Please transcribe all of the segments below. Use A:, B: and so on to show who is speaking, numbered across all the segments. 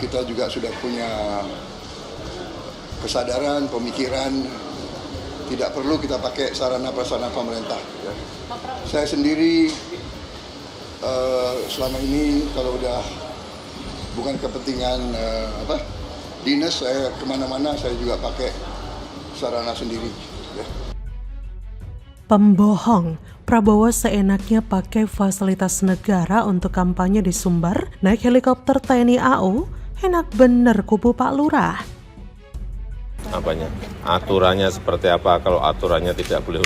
A: kita juga sudah punya kesadaran, pemikiran, tidak perlu kita pakai sarana prasarana pemerintah. Ya. Saya sendiri selama ini kalau udah bukan kepentingan dinas, saya kemana-mana saya juga pakai sarana sendiri. Ya.
B: Pembohong, Prabowo seenaknya pakai fasilitas negara untuk kampanye di Sumbar, naik helikopter TNI AU, enak bener kubu Pak Lurah.
C: Apanya? Aturannya seperti apa? Kalau aturannya tidak boleh,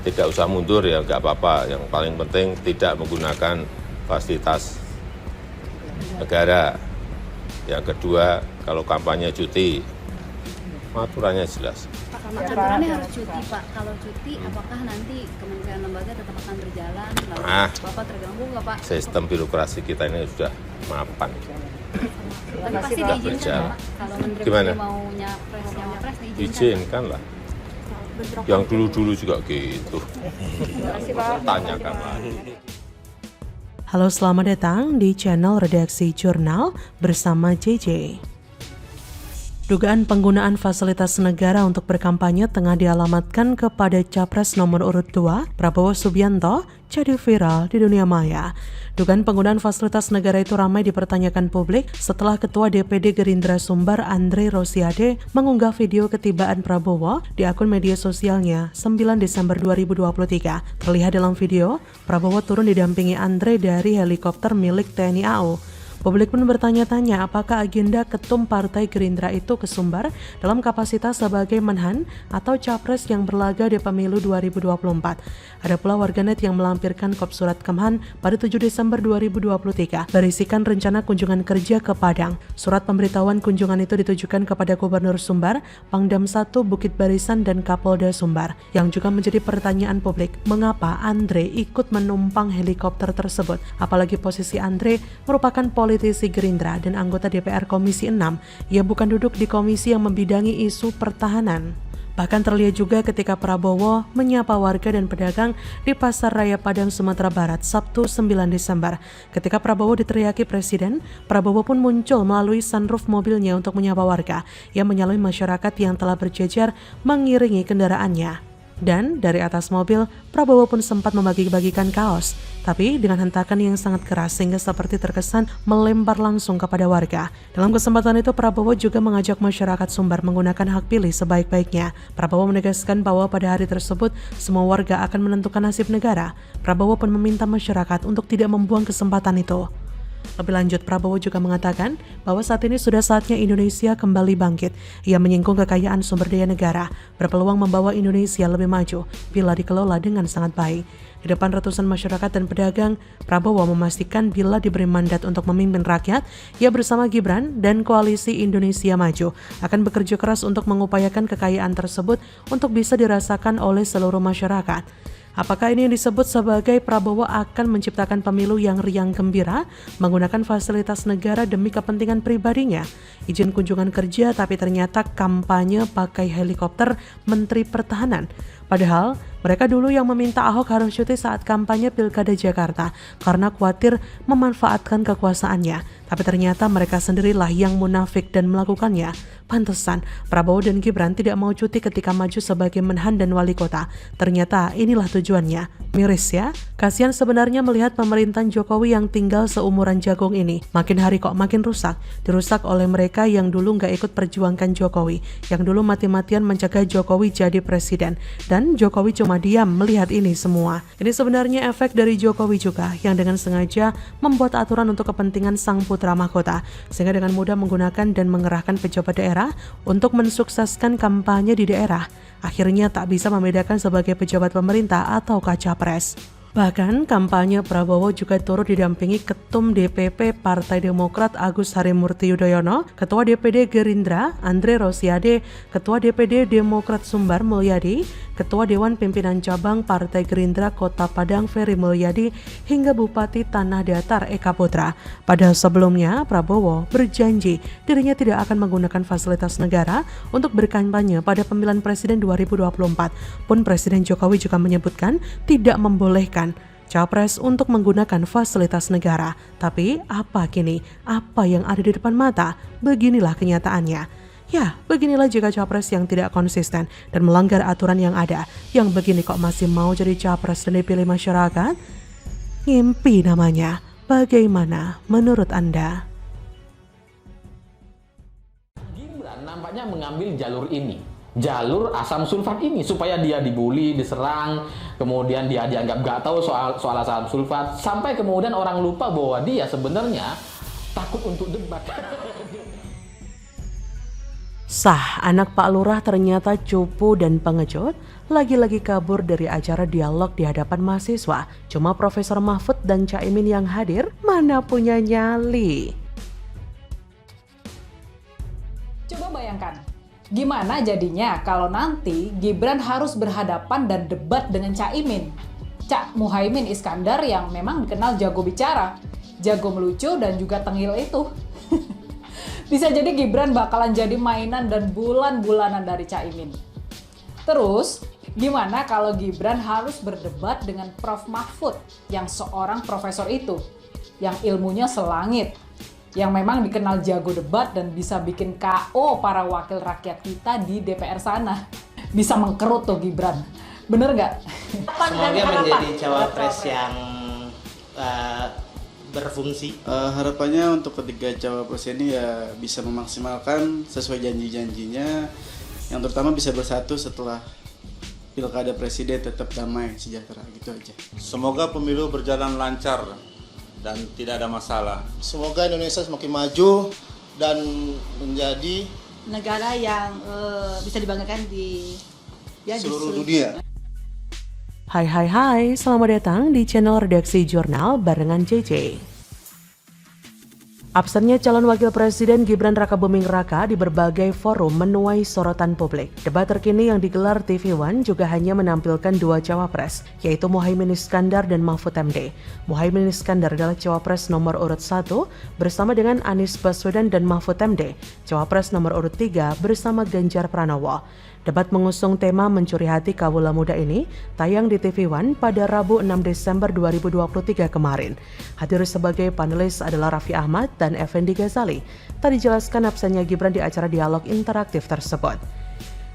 C: tidak usah mundur ya nggak apa-apa. Yang paling penting tidak menggunakan fasilitas negara. Yang kedua, kalau kampanye cuti, aturannya jelas.
D: Aturannya harus cuti, Pak. Kalau cuti, apakah nanti kementerian lembaga tetap akan berjalan? Lalu Bapak terganggu nggak, Pak?
C: Sistem birokrasi kita ini sudah mapan.
D: Tapi pasti diizinkan, Pak. Kalau menteri mau nyapres diizinkan.
C: Izinkan lah. Yang dulu-dulu juga gitu. Tanyakan lagi.
B: Halo, selamat datang di channel Redaksi Jurnal bersama JJ. Dugaan penggunaan fasilitas negara untuk berkampanye tengah dialamatkan kepada Capres nomor urut 2, Prabowo Subianto, jadi viral di dunia maya. Dugaan penggunaan fasilitas negara itu ramai dipertanyakan publik setelah Ketua DPD Gerindra Sumbar Andre Rosiade mengunggah video ketibaan Prabowo di akun media sosialnya 9 Desember 2023. Terlihat dalam video, Prabowo turun didampingi Andre dari helikopter milik TNI AU. Publik pun bertanya-tanya apakah agenda ketum Partai Gerindra itu ke Sumbar dalam kapasitas sebagai menhan atau capres yang berlaga di pemilu 2024. Ada pula warganet yang melampirkan kop surat Kemhan pada 7 Desember 2023 berisikan rencana kunjungan kerja ke Padang. Surat pemberitahuan kunjungan itu ditujukan kepada Gubernur Sumbar, Pangdam 1 Bukit Barisan dan Kapolda Sumbar. Yang juga menjadi pertanyaan publik, mengapa Andre ikut menumpang helikopter tersebut? Apalagi posisi Andre merupakan politisi Gerindra dan anggota DPR Komisi 6. Ia bukan duduk di komisi yang membidangi isu pertahanan. Bahkan terlihat juga ketika Prabowo menyapa warga dan pedagang di Pasar Raya Padang, Sumatera Barat, Sabtu 9 Desember. Ketika Prabowo diteriaki Presiden, Prabowo pun muncul melalui sunroof mobilnya untuk menyapa warga yang menyalui masyarakat yang telah berjejer mengiringi kendaraannya. Dan dari atas mobil, Prabowo pun sempat membagi-bagikan kaos, tapi dengan hentakan yang sangat keras sehingga seperti terkesan melempar langsung kepada warga. Dalam kesempatan itu, Prabowo juga mengajak masyarakat Sumbar menggunakan hak pilih sebaik-baiknya. Prabowo menegaskan bahwa pada hari tersebut, semua warga akan menentukan nasib negara. Prabowo pun meminta masyarakat untuk tidak membuang kesempatan itu. Lebih lanjut, Prabowo juga mengatakan bahwa saat ini sudah saatnya Indonesia kembali bangkit. Ia menyinggung kekayaan sumber daya negara, berpeluang membawa Indonesia lebih maju bila dikelola dengan sangat baik. Di depan ratusan masyarakat dan pedagang, Prabowo memastikan bila diberi mandat untuk memimpin rakyat, ia bersama Gibran dan Koalisi Indonesia Maju akan bekerja keras untuk mengupayakan kekayaan tersebut untuk bisa dirasakan oleh seluruh masyarakat. Apakah ini yang disebut sebagai Prabowo akan menciptakan pemilu yang riang gembira, menggunakan fasilitas negara demi kepentingan pribadinya? Izin kunjungan kerja tapi ternyata kampanye pakai helikopter Menteri Pertahanan. Padahal mereka dulu yang meminta Ahok harus cuti saat kampanye Pilkada Jakarta karena khawatir memanfaatkan kekuasaannya. Tapi ternyata mereka sendirilah yang munafik dan melakukannya. Pantesan Prabowo dan Gibran tidak mau cuti ketika maju sebagai menhan dan wali kota. Ternyata inilah tujuannya. Miris ya? Kasihan sebenarnya melihat pemerintahan Jokowi yang tinggal seumuran jagung ini. Makin hari kok makin rusak. Dirusak oleh mereka yang dulu nggak ikut perjuangkan Jokowi. Yang dulu mati-matian mencegah Jokowi jadi presiden. Dan Jokowi cuma diam melihat ini semua. Ini sebenarnya efek dari Jokowi juga yang dengan sengaja membuat aturan untuk kepentingan sang putra mahkota, sehingga dengan mudah menggunakan dan mengerahkan pejabat daerah untuk mensukseskan kampanye di daerah. Akhirnya tak bisa membedakan sebagai pejabat pemerintah atau capres. Bahkan kampanye Prabowo juga turut didampingi Ketum DPP Partai Demokrat Agus Harimurti Yudhoyono, Ketua DPD Gerindra Andre Rosiade, Ketua DPD Demokrat Sumbar Mulyadi, Ketua Dewan Pimpinan Cabang Partai Gerindra Kota Padang Ferry Mulyadi, hingga Bupati Tanah Datar Eka Putra. Padahal sebelumnya Prabowo berjanji dirinya tidak akan menggunakan fasilitas negara untuk berkampanye pada pemilihan presiden 2024. Pun Presiden Jokowi juga menyebutkan tidak membolehkan. Capres untuk menggunakan fasilitas negara. Tapi apa kini? Apa yang ada di depan mata? Beginilah kenyataannya. Ya, beginilah jika capres yang tidak konsisten dan melanggar aturan yang ada. Yang begini kok masih mau jadi capres dan dipilih masyarakat? Ngimpi namanya. Bagaimana menurut Anda?
E: Gibran nampaknya mengambil jalur ini, jalur asam sulfat ini, supaya dia dibully, diserang, kemudian dia dianggap gak tahu soal asam sulfat, sampai kemudian orang lupa bahwa dia sebenarnya takut untuk debat.
B: Sah, anak Pak Lurah ternyata cupu dan pengecut, lagi-lagi kabur dari acara dialog di hadapan mahasiswa. Cuma Profesor Mahfud dan Caimin yang hadir, mana punya nyali.
F: Coba bayangkan, gimana jadinya kalau nanti Gibran harus berhadapan dan debat dengan Caimin. Cak Muhaimin Iskandar yang memang dikenal jago bicara, jago melucu dan juga tengil itu. Bisa jadi Gibran bakalan jadi mainan dan bulan-bulanan dari Caimin. Terus, gimana kalau Gibran harus berdebat dengan Prof. Mahfud yang seorang profesor itu, yang ilmunya selangit, yang memang dikenal jago debat dan bisa bikin KO para wakil rakyat kita di DPR sana. Bisa mengkerut tuh Gibran. Bener nggak?
G: Semoga menjadi cawapres yang berfungsi.
H: Harapannya untuk ketiga cawapres ini ya bisa memaksimalkan sesuai janji-janjinya, yang terutama bisa bersatu setelah pilkada presiden tetap damai sejahtera, gitu aja.
I: Semoga pemilu berjalan lancar dan tidak ada masalah.
J: Semoga Indonesia semakin maju dan menjadi
K: negara yang bisa dibanggakan di
J: seluruh dunia.
B: Hai, selamat datang di channel Redaksi Jurnal barengan JJ. Absennya calon wakil presiden Gibran Rakabuming Raka di berbagai forum menuai sorotan publik. Debat terkini yang digelar TV One juga hanya menampilkan dua cawapres, yaitu Muhaimin Iskandar dan Mahfud MD. Muhaimin Iskandar adalah cawapres nomor urut 1 bersama dengan Anies Baswedan dan Mahfud MD, cawapres nomor urut 3 bersama Ganjar Pranowo. Debat mengusung tema mencuri hati kawula muda ini tayang di TV One pada Rabu 6 Desember 2023 kemarin. Hadir sebagai panelis adalah Raffi Ahmad dan Effendi Ghazali. Tak dijelaskan absennya Gibran di acara dialog interaktif tersebut.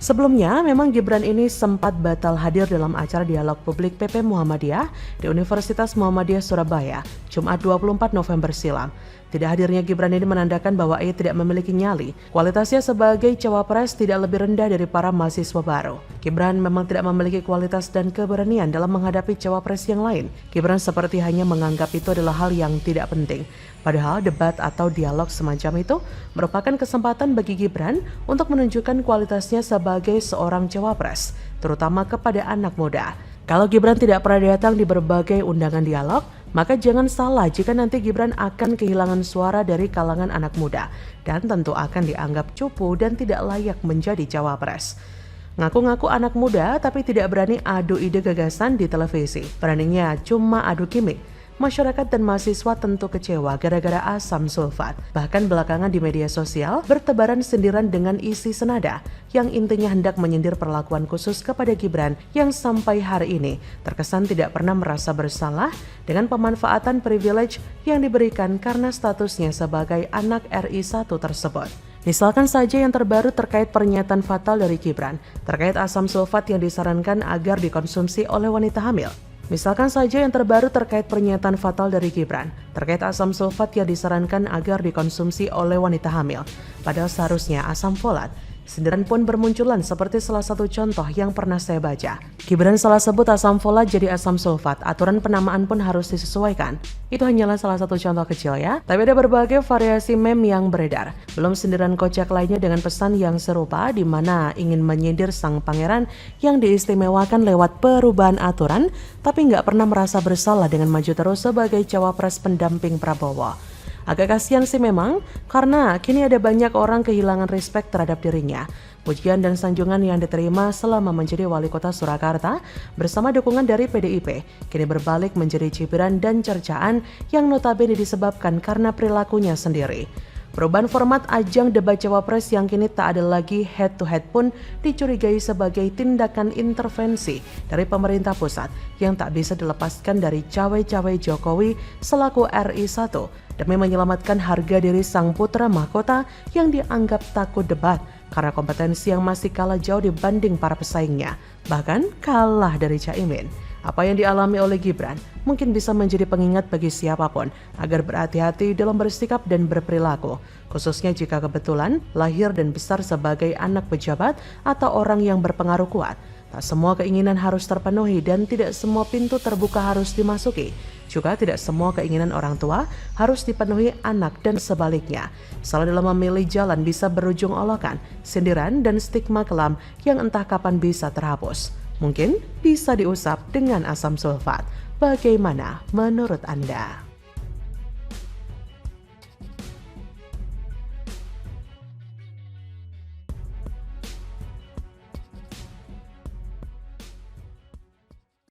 B: Sebelumnya, memang Gibran ini sempat batal hadir dalam acara dialog publik PP Muhammadiyah di Universitas Muhammadiyah Surabaya, Jumat 24 November silam. Tidak hadirnya Gibran ini menandakan bahwa ia tidak memiliki nyali. Kualitasnya sebagai cawapres tidak lebih rendah dari para mahasiswa baru. Gibran memang tidak memiliki kualitas dan keberanian dalam menghadapi cawapres yang lain. Gibran seperti hanya menganggap itu adalah hal yang tidak penting. Padahal debat atau dialog semacam itu merupakan kesempatan bagi Gibran untuk menunjukkan kualitasnya sebagai seorang cawapres, terutama kepada anak muda. Kalau Gibran tidak pernah datang di berbagai undangan dialog, maka jangan salah jika nanti Gibran akan kehilangan suara dari kalangan anak muda dan tentu akan dianggap cupu dan tidak layak menjadi cawapres. Ngaku-ngaku anak muda tapi tidak berani adu ide gagasan di televisi. Beraninya cuma adu gimmick. Masyarakat dan mahasiswa tentu kecewa gara-gara asam sulfat. Bahkan belakangan di media sosial bertebaran sindiran dengan isi senada yang intinya hendak menyindir perlakuan khusus kepada Gibran yang sampai hari ini terkesan tidak pernah merasa bersalah dengan pemanfaatan privilege yang diberikan karena statusnya sebagai anak RI 1 tersebut. Misalkan saja yang terbaru terkait pernyataan fatal dari Gibran terkait asam sulfat yang disarankan agar dikonsumsi oleh wanita hamil. Misalkan saja yang terbaru terkait pernyataan fatal dari Gibran terkait asam sulfat yang disarankan agar dikonsumsi oleh wanita hamil, padahal seharusnya asam folat. Sindiran pun bermunculan seperti salah satu contoh yang pernah saya baca. Gibran salah sebut asam folat jadi asam sulfat, aturan penamaan pun harus disesuaikan. Itu hanyalah salah satu contoh kecil ya, tapi ada berbagai variasi meme yang beredar. Belum sindiran kocak lainnya dengan pesan yang serupa di mana ingin menyindir sang pangeran yang diistimewakan lewat perubahan aturan, tapi nggak pernah merasa bersalah dengan maju terus sebagai cawapres pendamping Prabowo. Agak kasihan sih memang, karena kini ada banyak orang kehilangan respek terhadap dirinya. Pujian dan sanjungan yang diterima selama menjadi wali kota Surakarta bersama dukungan dari PDIP, kini berbalik menjadi cibiran dan cercaan yang notabene disebabkan karena perilakunya sendiri. Perubahan format ajang debat Cawapres yang kini tak ada lagi head-to-head pun dicurigai sebagai tindakan intervensi dari pemerintah pusat yang tak bisa dilepaskan dari cawe-cawe Jokowi selaku RI 1 demi menyelamatkan harga diri sang putra mahkota yang dianggap takut debat karena kompetensi yang masih kalah jauh dibanding para pesaingnya, bahkan kalah dari Caimin. Apa yang dialami oleh Gibran mungkin bisa menjadi pengingat bagi siapapun agar berhati-hati dalam bersikap dan berperilaku, khususnya jika kebetulan lahir dan besar sebagai anak pejabat atau orang yang berpengaruh kuat. Tak semua keinginan harus terpenuhi dan tidak semua pintu terbuka harus dimasuki. Juga tidak semua keinginan orang tua harus dipenuhi anak dan sebaliknya. Salah dalam memilih jalan bisa berujung olokan, sindiran, dan stigma kelam yang entah kapan bisa terhapus. Mungkin bisa diusap dengan asam sulfat. Bagaimana menurut Anda?